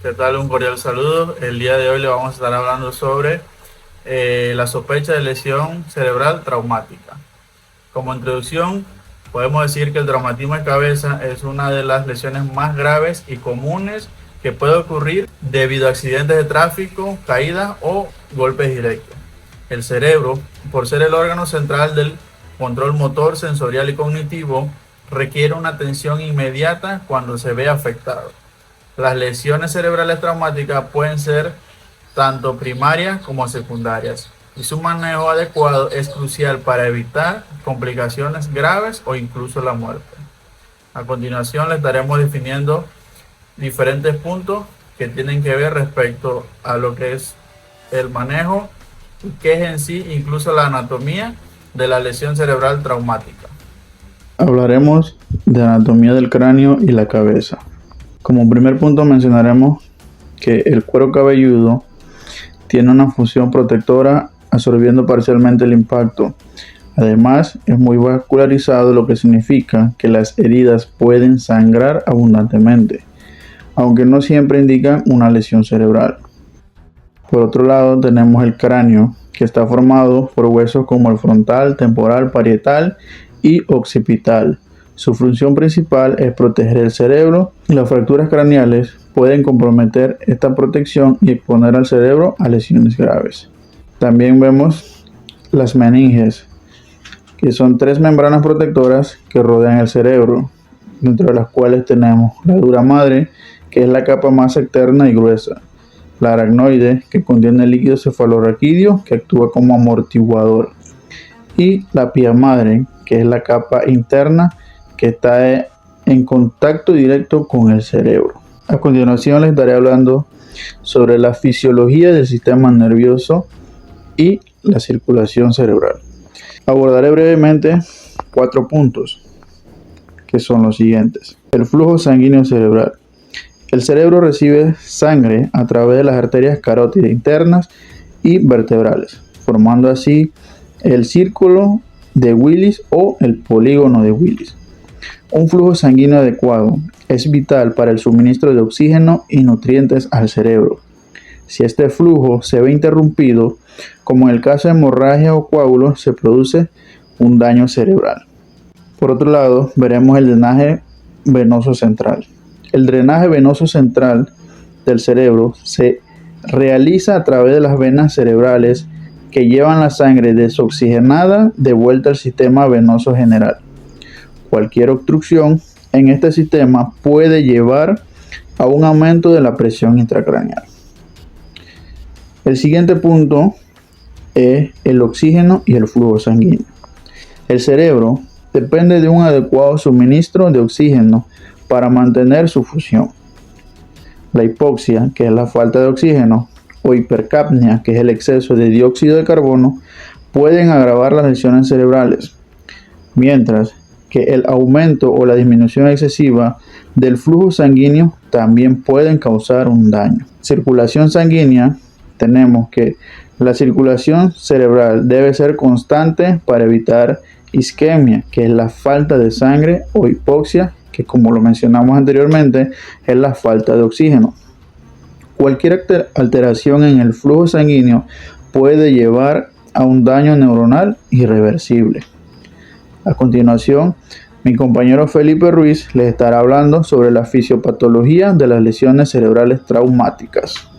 ¿Qué tal? Un cordial saludo. El día de hoy le vamos a estar hablando sobre la sospecha de lesión cerebral traumática. Como introducción, podemos decir que el traumatismo de cabeza es una de las lesiones más graves y comunes que puede ocurrir debido a accidentes de tráfico, caídas o golpes directos. El cerebro, por ser el órgano central del control motor, sensorial y cognitivo, requiere una atención inmediata cuando se ve afectado. Las lesiones cerebrales traumáticas pueden ser tanto primarias como secundarias y su manejo adecuado es crucial para evitar complicaciones graves o incluso la muerte. A continuación le estaremos definiendo diferentes puntos que tienen que ver respecto a lo que es el manejo y qué es en sí incluso la anatomía de la lesión cerebral traumática. Hablaremos de anatomía del cráneo y la cabeza. Como primer punto mencionaremos que el cuero cabelludo tiene una función protectora absorbiendo parcialmente el impacto. Además, es muy vascularizado, lo que significa que las heridas pueden sangrar abundantemente, aunque no siempre indican una lesión cerebral. Por otro lado, tenemos el cráneo, que está formado por huesos como el frontal, temporal, parietal y occipital. Su función principal es proteger el cerebro y las fracturas craneales pueden comprometer esta protección y exponer al cerebro a lesiones graves. También vemos las meninges, que son 3 membranas protectoras que rodean el cerebro, dentro de las cuales tenemos la dura madre, que es la capa más externa y gruesa, la aracnoide, que contiene el líquido cefalorraquídeo que actúa como amortiguador, y la pía madre, que es la capa interna que está en contacto directo con el cerebro. A continuación les estaré hablando sobre la fisiología del sistema nervioso y la circulación cerebral. Abordaré brevemente 4 puntos, que son los siguientes. El flujo sanguíneo cerebral. El cerebro recibe sangre a través de las arterias carótidas internas y vertebrales, formando así el círculo de Willis o el polígono de Willis. Un flujo sanguíneo adecuado es vital para el suministro de oxígeno y nutrientes al cerebro. Si este flujo se ve interrumpido, como en el caso de hemorragia o coágulos, se produce un daño cerebral. Por otro lado, veremos el drenaje venoso central. El drenaje venoso central del cerebro se realiza a través de las venas cerebrales que llevan la sangre desoxigenada de vuelta al sistema venoso general. Cualquier obstrucción en este sistema puede llevar a un aumento de la presión intracraneal. El siguiente punto es el oxígeno y el flujo sanguíneo. El cerebro depende de un adecuado suministro de oxígeno para mantener su función. La hipoxia, que es la falta de oxígeno, o hipercapnia, que es el exceso de dióxido de carbono, pueden agravar las lesiones cerebrales, mientras que el aumento o la disminución excesiva del flujo sanguíneo también pueden causar un daño. Circulación sanguínea. Tenemos que la circulación cerebral debe ser constante para evitar isquemia, que es la falta de sangre, o hipoxia, que como lo mencionamos anteriormente, es la falta de oxígeno. Cualquier alteración en el flujo sanguíneo puede llevar a un daño neuronal irreversible. A continuación, mi compañero Felipe Ruiz les estará hablando sobre la fisiopatología de las lesiones cerebrales traumáticas.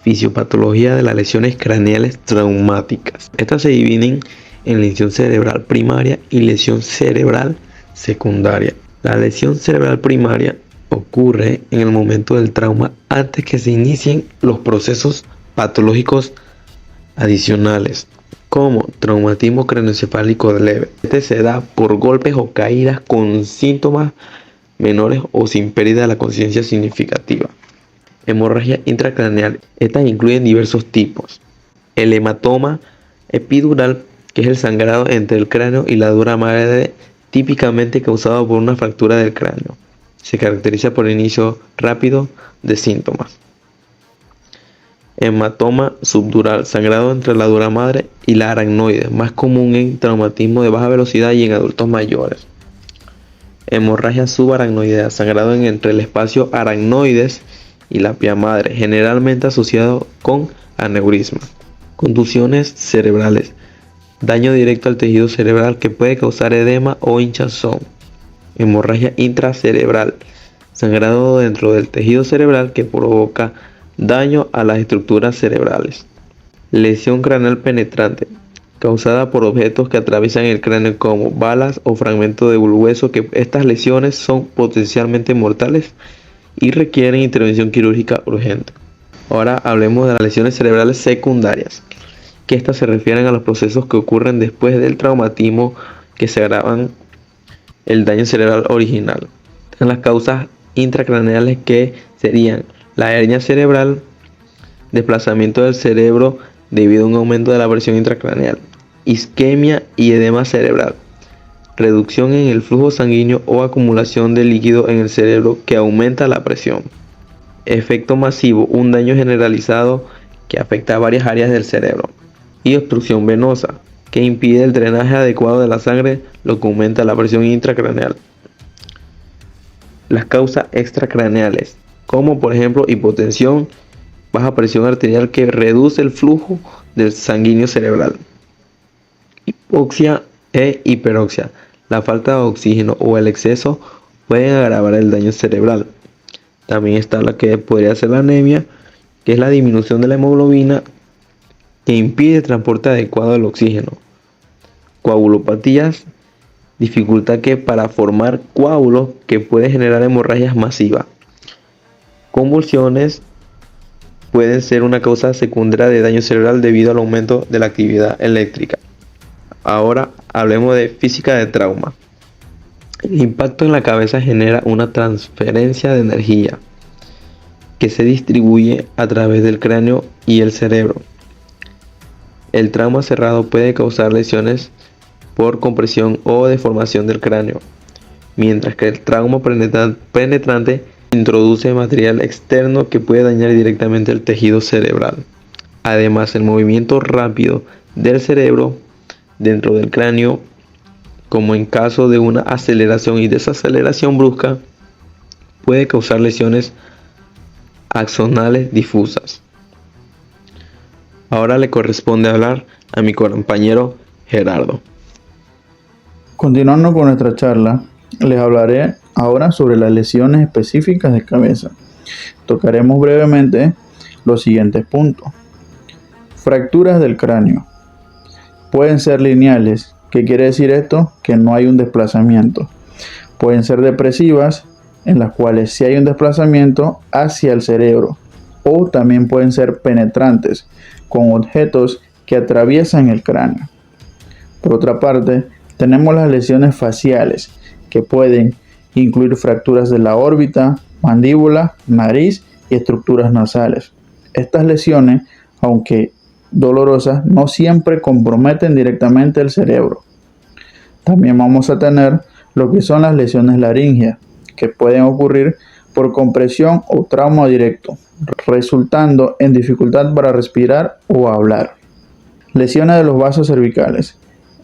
Fisiopatología de las lesiones craneales traumáticas. Estas se dividen en lesión cerebral primaria y lesión cerebral secundaria. La lesión cerebral primaria ocurre en el momento del trauma antes que se inicien los procesos patológicos adicionales, como traumatismo craneoencefálico leve. Este se da por golpes o caídas con síntomas menores o sin pérdida de la conciencia significativa. Hemorragia intracraneal. Estas incluyen diversos tipos. El hematoma epidural, que es el sangrado entre el cráneo y la dura madre, típicamente causado por una fractura del cráneo. Se caracteriza por el inicio rápido de síntomas. Hematoma subdural, sangrado entre la dura madre y la aracnoide, más común en traumatismo de baja velocidad y en adultos mayores. Hemorragia subaracnoidea, sangrado entre el espacio aracnoides y la pía madre, generalmente asociado con aneurisma. Contusiones cerebrales. Daño directo al tejido cerebral que puede causar edema o hinchazón. Hemorragia intracerebral. Sangrado dentro del tejido cerebral que provoca daño a las estructuras cerebrales. Lesión craneal penetrante. Causada por objetos que atraviesan el cráneo como balas o fragmentos de hueso, que estas lesiones son potencialmente mortales y requieren intervención quirúrgica urgente. Ahora hablemos de las lesiones cerebrales secundarias, que estas se refieren a los procesos que ocurren después del traumatismo que se agravan el daño cerebral original. En las causas intracraneales, que serían la hernia cerebral, desplazamiento del cerebro debido a un aumento de la presión intracraneal, isquemia y edema cerebral, reducción en el flujo sanguíneo o acumulación de líquido en el cerebro que aumenta la presión. Efecto masivo, un daño generalizado que afecta a varias áreas del cerebro. Y obstrucción venosa, que impide el drenaje adecuado de la sangre, lo que aumenta la presión intracraneal. Las causas extracraneales, como por ejemplo hipotensión, baja presión arterial que reduce el flujo del sanguíneo cerebral. Hipoxia e hiperoxia. La falta de oxígeno o el exceso pueden agravar el daño cerebral. También está la que podría ser la anemia, que es la disminución de la hemoglobina que impide el transporte adecuado del oxígeno. Coagulopatías, dificultad que para formar coágulos que puede generar hemorragias masivas. Convulsiones pueden ser una causa secundaria de daño cerebral debido al aumento de la actividad eléctrica. Ahora hablemos de física de trauma. El impacto en la cabeza genera una transferencia de energía que se distribuye a través del cráneo y el cerebro. El trauma cerrado puede causar lesiones por compresión o deformación del cráneo, mientras que el trauma penetrante introduce material externo que puede dañar directamente el tejido cerebral. Además, el movimiento rápido del cerebro dentro del cráneo, como en caso de una aceleración y desaceleración brusca, puede causar lesiones axonales difusas. Ahora le corresponde hablar a mi compañero Gerardo. Continuando con nuestra charla, les hablaré ahora sobre las lesiones específicas de cabeza. Tocaremos brevemente los siguientes puntos. Fracturas del cráneo. Pueden ser lineales. ¿Qué quiere decir esto? Que no hay un desplazamiento. Pueden ser depresivas, en las cuales sí hay un desplazamiento hacia el cerebro. O también pueden ser penetrantes, con objetos que atraviesan el cráneo. Por otra parte, tenemos las lesiones faciales, que pueden incluir fracturas de la órbita, mandíbula, nariz y estructuras nasales. Estas lesiones, aunque dolorosas, no siempre comprometen directamente el cerebro. También vamos a tener lo que son las lesiones laríngeas, que pueden ocurrir por compresión o trauma directo, resultando en dificultad para respirar o hablar. Lesiones de los vasos cervicales.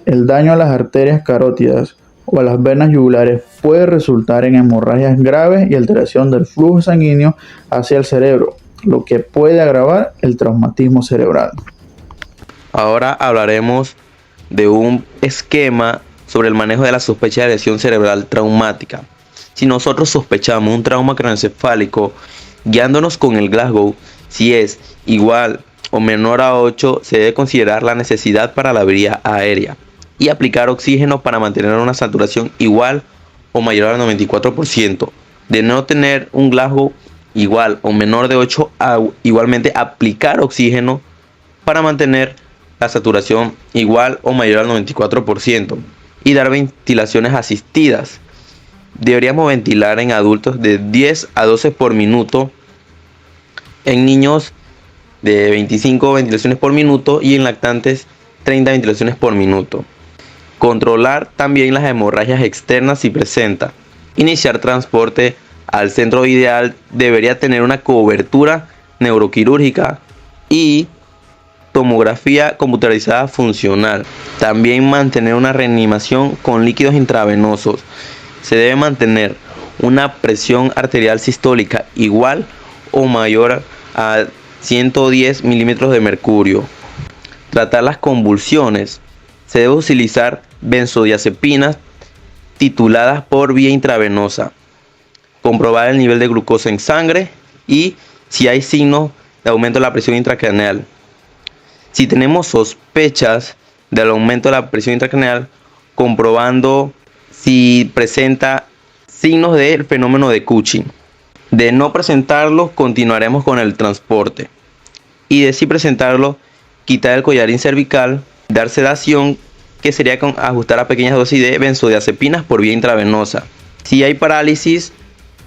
El daño a las arterias carótidas o a las venas yugulares puede resultar en hemorragias graves y alteración del flujo sanguíneo hacia el cerebro, lo que puede agravar el traumatismo cerebral. Ahora hablaremos de un esquema sobre el manejo de la sospecha de lesión cerebral traumática. Si nosotros sospechamos un trauma craneoencefálico, guiándonos con el Glasgow, si es igual o menor a 8, se debe considerar la necesidad para la vía aérea y aplicar oxígeno para mantener una saturación igual o mayor al 94%. De no tener un Glasgow igual o menor de 8, igualmente aplicar oxígeno para mantener la saturación igual o mayor al 94% y dar ventilaciones asistidas. Deberíamos ventilar en adultos de 10 a 12 por minuto, en niños de 25 ventilaciones por minuto y en lactantes 30 ventilaciones por minuto. Controlar también las hemorragias externas si presenta. Iniciar transporte al centro ideal. Debería tener una cobertura neuroquirúrgica y tomografía computarizada funcional. También mantener una reanimación con líquidos intravenosos. Se debe mantener una presión arterial sistólica igual o mayor a 110 milímetros de mercurio. Tratar las convulsiones. Se debe utilizar benzodiazepinas tituladas por vía intravenosa. Comprobar el nivel de glucosa en sangre y si hay signos de aumento de la presión intracraneal. Si tenemos sospechas del aumento de la presión intracraneal, comprobando si presenta signos del fenómeno de Cushing. De no presentarlos, continuaremos con el transporte. Y de sí presentarlo, quitar el collarín cervical, dar sedación, que sería con ajustar a pequeñas dosis de benzodiazepinas por vía intravenosa. Si hay parálisis,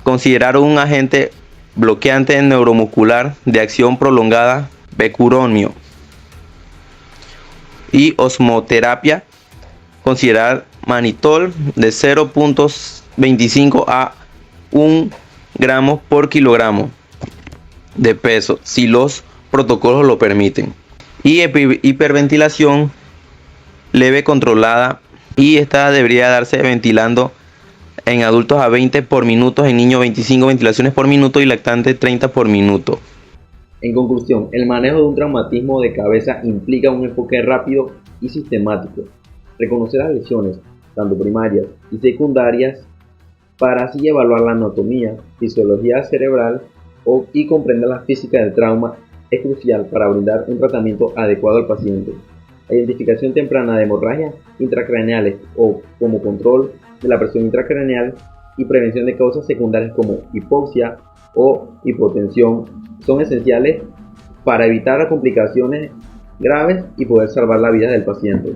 considerar un agente bloqueante neuromuscular de acción prolongada, becuronio. Y osmoterapia, considerar manitol de 0.25 a 1 gramos por kilogramo de peso, si los protocolos lo permiten. Y hiperventilación leve controlada, y esta debería darse ventilando en adultos a 20 por minuto, en niños 25 ventilaciones por minuto y lactante 30 por minuto. En conclusión, el manejo de un traumatismo de cabeza implica un enfoque rápido y sistemático. Reconocer las lesiones, tanto primarias y secundarias, para así evaluar la anatomía, fisiología cerebral y comprender la física del trauma es crucial para brindar un tratamiento adecuado al paciente. La identificación temprana de hemorragias intracraneales o como control de la presión intracraneal y prevención de causas secundarias como hipoxia o hipotensión son esenciales para evitar complicaciones graves y poder salvar la vida del paciente.